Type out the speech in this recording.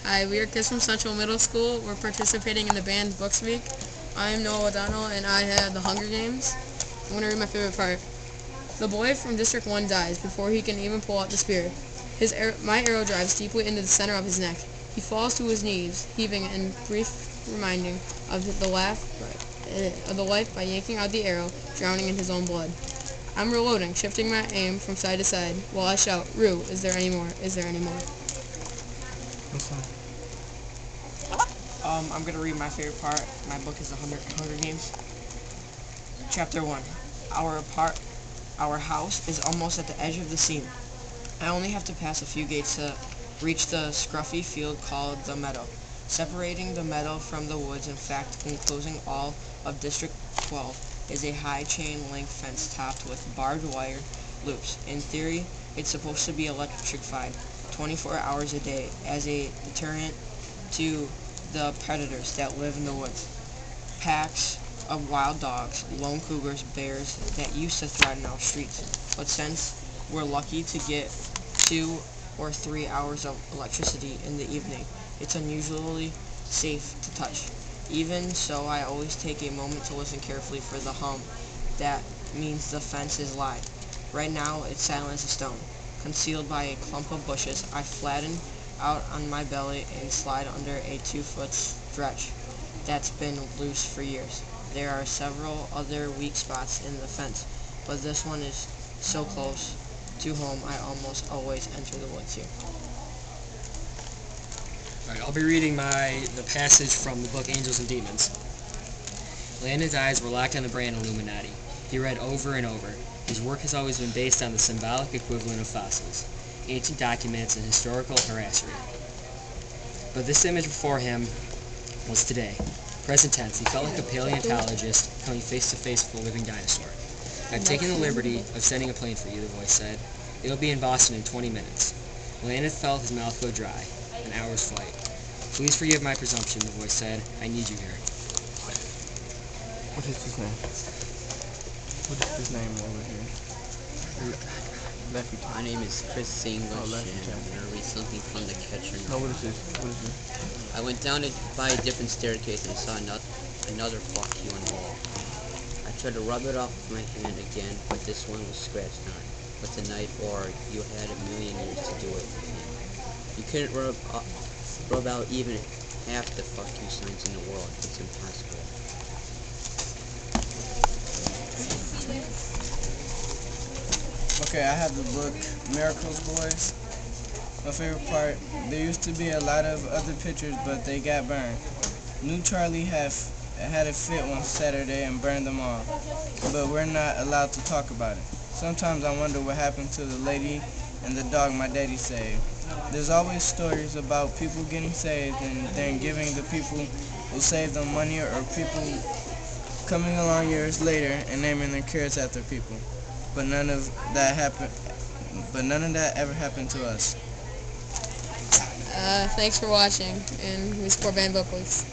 Hi, we are kids from Central Middle School. We're participating in the band Books Week. I'm Noah O'Donnell, and I had The Hunger Games. I'm going to read my favorite part. The boy from District 1 dies before he can even pull out the spear. My arrow drives deeply into the center of his neck. He falls to his knees, heaving in brief reminding of the life by yanking out the arrow, drowning in his own blood. I'm reloading, shifting my aim from side to side, while I shout, "Rue, is there any more? Is there any more?" I'm going to read my favorite part. My book is The Hunger Games. Chapter 1. Our house is almost at the edge of the scene. I only have to pass a few gates to reach the scruffy field called the meadow. Separating the meadow from the woods, in fact, enclosing all of District 12, is a high chain-link fence topped with barbed wire loops. In theory, it's supposed to be electrified 24 hours a day as a deterrent to the predators that live in the woods. Packs of wild dogs, lone cougars, bears that used to threaten our streets. But since we're lucky to get 2 or 3 hours of electricity in the evening, it's unusually safe to touch. Even so, I always take a moment to listen carefully for the hum. That means the fence is live. Right now, it's silent as a stone. Concealed by a clump of bushes, I flatten out on my belly and slide under a 2-foot stretch that's been loose for years. There are several other weak spots in the fence, but this one is so close to home I almost always enter the woods here. Alright, I'll be reading the passage from the book Angels and Demons. Landon's eyes were locked on the brand Illuminati. He read over and over. His work has always been based on the symbolic equivalent of fossils, ancient documents, and historical heraldry. But this image before him was today. Present tense, he felt like a paleontologist coming face to face with a living dinosaur. "I've taken the liberty of sending a plane for you," the voice said. "It'll be in Boston in 20 minutes. Landon felt his mouth go dry. An hour's flight. "Please forgive my presumption," the voice said. "I need you here." What is his name? What is his name over here? Leffy. My name is Chris English, Leffy and I'm going to read something from the Catcher. No, what is this? What is this? I went down by a different staircase and saw another fuck you on the wall. I tried to rub it off with my hand again, but this one was scratched on. But tonight, or you had a million years to do it. You couldn't rub out even half the fuck you signs in the world. It's impossible. Okay, I have the book Miracles Boys. My favorite part, there used to be a lot of other pictures, but they got burned. New Charlie had a fit one Saturday and burned them all, but we're not allowed to talk about it. Sometimes I wonder what happened to the lady and the dog my daddy saved. There's always stories about people getting saved and then giving the people who saved them money, or people coming along years later and naming their kids after people. But none of that ever happened to us. Thanks for watching, and we support Band Book Weeks.